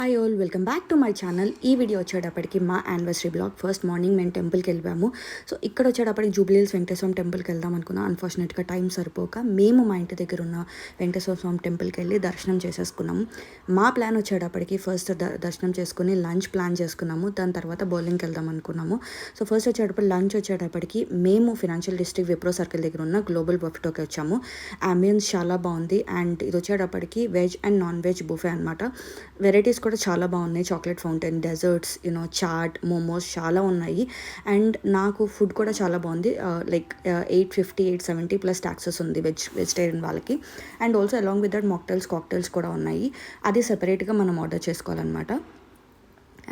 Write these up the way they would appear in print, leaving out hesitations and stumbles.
Hi all, welcome back to my channel. ఈ video వచ్చేటప్పటికి మా యానివర్సరీ బ్లాగ్. ఫస్ట్ మార్నింగ్ మేము టెంపుల్కి వెళ్ళాము. సో ఇక్కడ వచ్చేటప్పటికి జూబ్లీహిల్స్ వెంకటేశ్వర టెంపుల్కి వెళ్దాం అనుకున్నాం. అన్ఫార్చునేట్గా టైం సరిపోక మేము మా ఇంటి దగ్గర ఉన్న వెంకటేశ్వర స్వామి టెంపుల్కి వెళ్ళి దర్శనం చేసేసుకున్నాము. మా ప్లాన్ వచ్చేటప్పటికి ఫస్ట్ దర్శనం చేసుకుని లంచ్ ప్లాన్ చేసుకున్నాము. దాని తర్వాత బౌలింగ్కి వెళ్దాం అనుకున్నాము. సో ఫస్ట్ వచ్చేటప్పుడు లంచ్ వచ్చేటప్పటికి మేము ఫినాన్షియల్ డిస్ట్రిక్ట్ విప్రో సర్కిల్ దగ్గర ఉన్న గ్లోబల్ బఫెటోకి వచ్చాము. అంబియన్స్ చాలా బాగుంది అండ్ ఇది వచ్చేటప్పటికి veg and non veg buffet అనమాట. వెరైటీస్ కూడా చాలా బాగున్నాయి. Chocolate fountain, desserts, chaat, momos చాలా ఉన్నాయి. అండ్ నాకు ఫుడ్ కూడా చాలా బాగుంది. లైక్ 850 870 ప్లస్ ట్యాక్సెస్ ఉంది వెజిటేరియన్ వాళ్ళకి. And also along with that cocktails కూడా ఉన్నాయి. అది సెపరేట్గా మనం ఆర్డర్ చేసుకోవాలన్నమాట.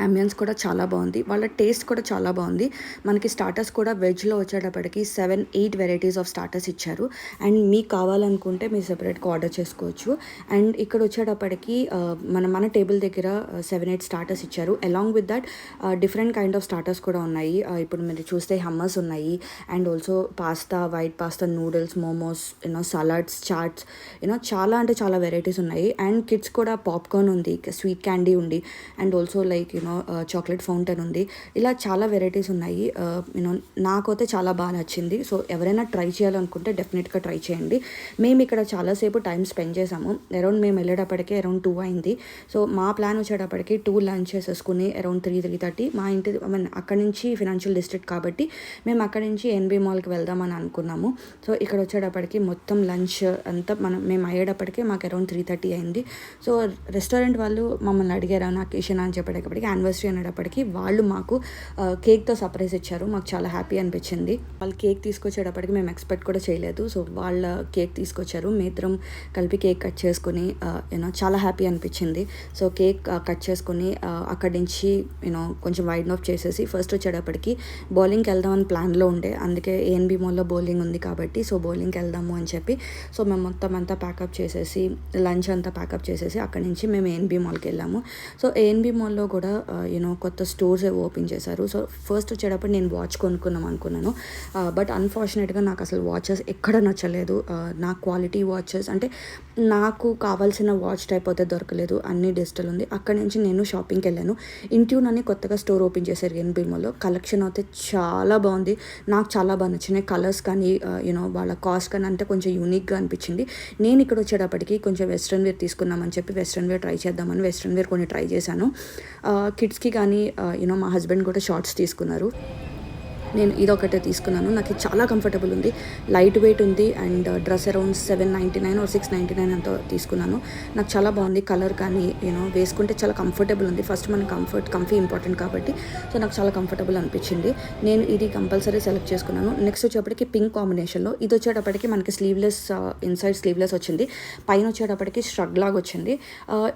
అంబియన్స్ కూడా చాలా బాగుంది. వాళ్ళ టేస్ట్ కూడా చాలా బాగుంది. మనకి స్టార్టర్స్ కూడా వెజ్లో వచ్చేటప్పటికి 7-8 వెరైటీస్ ఆఫ్ స్టార్టర్స్ ఇచ్చారు. అండ్ మీకు కావాలనుకుంటే మీరు సెపరేట్గా ఆర్డర్ చేసుకోవచ్చు. అండ్ ఇక్కడ వచ్చేటప్పటికి మన టేబుల్ దగ్గర 7-8 స్టార్టర్స్ ఇచ్చారు. Along with that different kind of starters కూడా ఉన్నాయి. ఇప్పుడు మీరు చూస్తే హమ్మస్ ఉన్నాయి. And also pasta, white pasta, noodles, momos, salads, chaats, చాలా అంటే చాలా వెరైటీస్ ఉన్నాయి. అండ్ కిడ్స్ కూడా పాప్కార్న్ ఉంది, స్వీట్ క్యాండీ ఉంది, and also like chocolate fountain ఉంది. ఇలా చాలా వెరైటీస్ ఉన్నాయి. నాకైతే చాలా బాగా నచ్చింది. సో ఎవరైనా ట్రై చేయాలనుకుంటే డెఫినెట్గా ట్రై చేయండి. మేము ఇక్కడ చాలాసేపు టైం స్పెండ్ చేసాము. అరౌండ్ మేము వెళ్ళేటప్పటికే అరౌండ్ 2 అయింది. సో మా ప్లాన్ వచ్చేటప్పటికి 2 లంచ్ చేసేసుకుని అరౌండ్ 3-3:30 మా ఇంటి అక్కడి నుంచి ఫినాన్షియల్ డిస్ట్రిక్ట్ కాబట్టి మేము అక్కడి నుంచి ఎన్బి మాల్కి వెళ్దామని అనుకున్నాము. సో ఇక్కడ వచ్చేటప్పటికి మొత్తం లంచ్ అంతా మేము అయ్యేటప్పటికే మాకు అరౌండ్ 3:30 అయింది. సో రెస్టారెంట్ వాళ్ళు మమ్మల్ని అడిగారు నాకు ఇషన్ అని చెప్పేటప్పటికి యానివర్సరీ అనేటప్పటికి వాళ్ళు మాకు కేక్తో సర్ప్రైజ్ ఇచ్చారు. మాకు చాలా హ్యాపీ అనిపించింది. వాళ్ళు కేక్ తీసుకొచ్చేటప్పటికి మేము ఎక్స్పెక్ట్ కూడా చేయలేదు. సో వాళ్ళ కేక్ తీసుకొచ్చారు. మేమిద్దరం కలిపి కేక్ కట్ చేసుకుని చాలా హ్యాపీ అనిపించింది. సో కేక్ కట్ చేసుకుని అక్కడి నుంచి కొంచెం వైడ్ ఆఫ్ చేసేసి ఫస్ట్ వచ్చేటప్పటికి బౌలింగ్కి వెళ్దామని ప్లాన్లో ఉండే. అందుకే ఏఎన్బి మాల్లో బౌలింగ్ ఉంది కాబట్టి సో బౌలింగ్కి వెళ్దాము అని చెప్పి సో మేము మొత్తం అంతా ప్యాకప్ చేసేసి లంచ్ అంతా ప్యాకప్ చేసేసి అక్కడి నుంచి మేము ఏఎన్బి మాల్కి వెళ్ళాము. సో ఏఎన్బి మాల్లో కూడా కొత్త స్టోర్స్ ఓపెన్ చేశారు. సో ఫస్ట్ వచ్చేటప్పుడు నేను వాచ్ కొనుక్కుందాం అనుకున్నాను. బట్ అన్ఫార్చునేట్గా నాకు అసలు వాచెస్ ఎక్కడ నచ్చలేదు. నా క్వాలిటీ వాచెస్ అంటే నాకు కావాల్సిన వాచ్ టైప్ అయితే దొరకలేదు. అన్ని డిజిటల్ ఉంది. అక్కడి నుంచి నేను షాపింగ్కి వెళ్ళాను. ఇంట్యూన్ అని కొత్తగా స్టోర్ ఓపెన్ చేశారు ఏఎన్బి మాల్లో. కలెక్షన్ అయితే చాలా బాగుంది. నాకు చాలా బాగా నచ్చినాయి. కలర్స్ కానీ వాళ్ళ కాస్ట్ కానీ అంతే కొంచెం యూనిక్గా అనిపించింది. నేను ఇక్కడ వచ్చేటప్పటికి కొంచెం వెస్ట్రన్ వేర్ తీసుకుందామని చెప్పి వెస్ట్రన్ వేర్ ట్రై చేద్దామని వెస్ట్రన్ వేర్ కొన్ని ట్రై చేశాను. కిడ్స్కి కానీ మా హస్బెండ్ కూడా షార్ట్స్ తీసుకున్నారు. నేను ఇదొకటే తీసుకున్నాను. నాకు చాలా కంఫర్టబుల్ ఉంది, లైట్ వెయిట్ ఉంది. అండ్ డ్రెస్ అరౌండ్ 799 or 699 అంతా తీసుకున్నాను. నాకు చాలా బాగుంది. కలర్ కానీ వేసుకుంటే చాలా కంఫర్టబుల్ ఉంది. ఫస్ట్ మన కంఫీ ఇంపార్టెంట్ కాబట్టి సో నాకు చాలా కంఫర్టబుల్ అనిపించింది. నేను ఇది కంపల్సరీ సెలెక్ట్ చేసుకున్నాను. నెక్స్ట్ వచ్చేటప్పటికి పింక్ కాంబినేషన్లో ఇది వచ్చేటప్పటికి మనకి స్లీవ్లెస్, ఇన్సైడ్ స్లీవ్లెస్ వచ్చింది. పైన వచ్చేటప్పటికి స్ట్రగ్ లాగా వచ్చింది.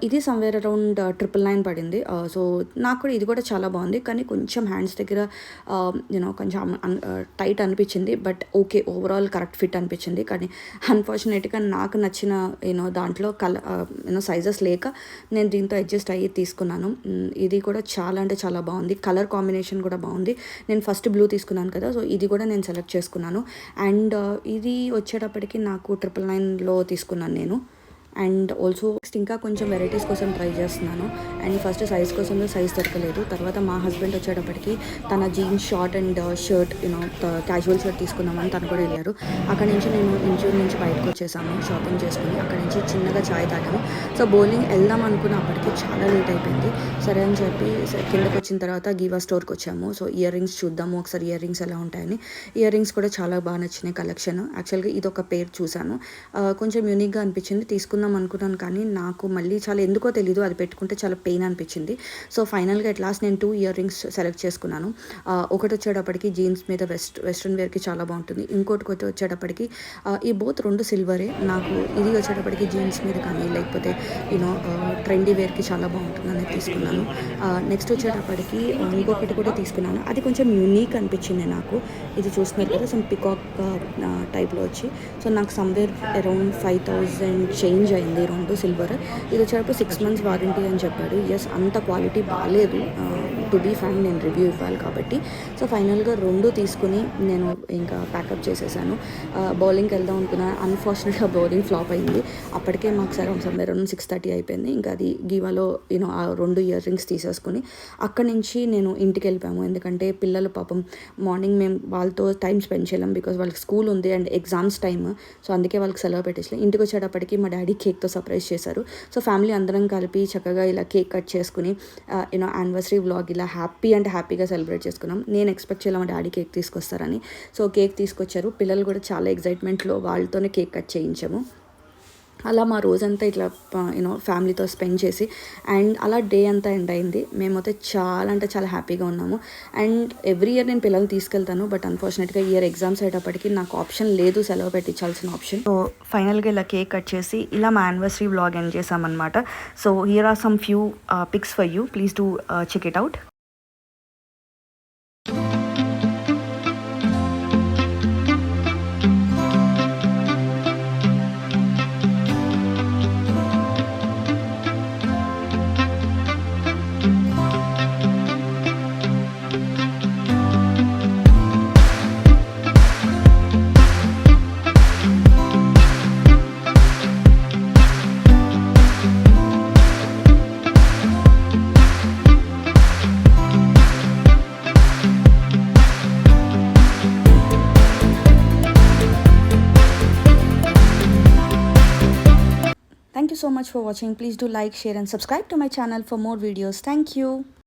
ఇది సమ్వేర్ అరౌండ్ 999 పడింది. సో నాకు కూడా ఇది కూడా చాలా బాగుంది. కానీ కొంచెం హ్యాండ్స్ దగ్గర కొంచెం టైట్ అనిపించింది. But okay, overall correct fit అనిపించింది. కానీ అన్ఫార్చునేట్గా నాకు నచ్చిన దాంట్లో సైజెస్ లేక నేను దీంతో అడ్జస్ట్ అయ్యి తీసుకున్నాను. ఇది కూడా చాలా అంటే చాలా బాగుంది. కలర్ కాంబినేషన్ కూడా బాగుంది. నేను ఫస్ట్ బ్లూ తీసుకున్నాను కదా, సో ఇది కూడా నేను సెలెక్ట్ చేసుకున్నాను. అండ్ ఇది వచ్చేటప్పటికి నాకు 999లో తీసుకున్నాను నేను. అండ్ ఆల్సో ఇంకా కొంచెం వెరైటీస్ కోసం ట్రై చేస్తున్నాను. అండ్ ఫస్ట్ సైజ్ కోసం సైజ్ దొరకలేదు. తర్వాత మా హస్బెండ్ వచ్చేటప్పటికి తన jeans short and shirt casual shirt తీసుకుందామని తను కూడా వెళ్ళారు. అక్కడ నుంచి నేను ఇంజూర్ నుంచి బయటకు వచ్చేసాము షాపింగ్ చేసుకుని. అక్కడ నుంచి చిన్నగా చాయ్ తాగాము. సో బౌలింగ్ వెళ్దాం అనుకున్నప్పటికీ చాలా లేట్ అయిపోయింది. సరే అని చెప్పి కిందకు వచ్చిన తర్వాత గీవా స్టోర్కి వచ్చాము. సో ఇయర్ రింగ్స్ చూద్దాము ఒకసారి, ఇయర్ రింగ్స్ ఎలా ఉంటాయని. ఇయర్ రింగ్స్ కూడా చాలా బాగా నచ్చినాయి కలెక్షన్. యాక్చువల్గా ఇది ఒక పేర్ చూశాను, కొంచెం యూనిక్గా అనిపించింది, తీసుకుందాం అనుకున్నాను. కానీ నాకు మళ్ళీ చాలా ఎందుకో తెలీదు, అది పెట్టుకుంటే చాలా పెయిన్ అనిపించింది. సో ఫైనల్గా అట్ లాస్ట్ నేను 2 ఇయర్ రింగ్స్ సెలెక్ట్ చేసుకున్నాను. ఒకటి వచ్చేటప్పటికి జీన్స్ మీద వెస్ట్రన్ వేర్కి చాలా బాగుంటుంది. ఇంకోటి వచ్చేటప్పటికి ఈ బోత్ 2 సిల్వరే. నాకు ఇది వచ్చేటప్పటికి జీన్స్ మీద కానీ లేకపోతే ట్రెండీ వేర్కి చాలా బాగుంటుంది అనేది తీసుకున్నాను. నెక్స్ట్ వచ్చేటప్పటికి ఇంకొకటి కూడా తీసుకున్నాను. అది కొంచెం యూనిక్ అనిపించింది నాకు. ఇది చూస్తున్నారు కదా, సమ్ పికాక్ టైప్లో వచ్చి. సో నాకు సమ్వేర్ అరౌండ్ 5000 చేంజ్ అయింది 2 సిల్వర్. ఇది వచ్చేటప్పుడు 6 మంత్స్ వారంటీ అని చెప్పాడు. యెస్, అంత క్వాలిటీ బాలేదు. టు బీ ఫ్రాంక్ నేను రివ్యూ ఇవ్వాలి కాబట్టి. సో ఫైనల్గా 2 తీసుకుని నేను ఇంకా ప్యాకప్ చేసేసాను. బౌలింగ్కి వెళ్దాం అనుకున్నా. అన్ఫార్చునేట్గా బౌలింగ్ ఫ్లాప్ అయింది. అప్పటికే మాకు అరౌండ్ 6:30 అయిపోయింది. ఇంకా అది గీవాలో ఆ 2 ఇయర్ రింగ్స్ తీసేసుకుని అక్కడి నుంచి నేను ఇంటికి వెళ్ళిపోయాము. ఎందుకంటే పిల్లలు పాపం మార్నింగ్ మేము వాళ్ళతో టైం స్పెండ్ చేయలేం, బికాజ్ వాళ్ళకి స్కూల్ ఉంది అండ్ ఎగ్జామ్స్ టైమ్. సో అందుకే వాళ్ళకి సెలవు పెట్టేసి ఇంటికి వచ్చేటప్పటికి మా డాడీ కేక్తో సర్ప్రైజ్ చేశారు. సో ఫ్యామిలీ అందరం కలిపి చక్కగా ఇలా కేక్ కట్ చేసుకుని యానివర్సరీ వ్లాగ్ ఇలా హ్యాపీగా సెలబ్రేట్ చేసుకున్నాం. నేను ఎక్స్పెక్ట్ చేయాలి మా డాడీ కేక్ తీసుకొస్తారని. సో కేక్ తీసుకొచ్చారు. పిల్లలు కూడా చాలా ఎక్సైట్మెంట్లో వాళ్ళతోనే కేక్ కట్ చేయించాము. అలా మా రోజంతా ఇట్లా ఫ్యామిలీతో స్పెండ్ చేసి అండ్ అలా డే అంతా ఎండ్ అయింది. మేమైతే చాలా అంటే చాలా హ్యాపీగా ఉన్నాము. అండ్ ఎవ్రీ ఇయర్ నేను పిల్లల్ని తీసుకెళ్తాను, బట్ అన్ఫార్చునేట్గా ఇయర్ ఎగ్జామ్స్ అయ్యేటప్పటికి నాకు ఆప్షన్ లేదు సెలవు పెట్టించాల్సిన ఆప్షన్. సో ఫైనల్గా ఇలా కేక్ కట్ చేసి ఇలా మా యానివర్సరీ వ్లాగ్ ఎండ్ చేసామన్నమాట. So here are some few pics for you. Please do check it out. Thank you so much for watching. Please do like, share and subscribe to my channel for more videos. Thank you.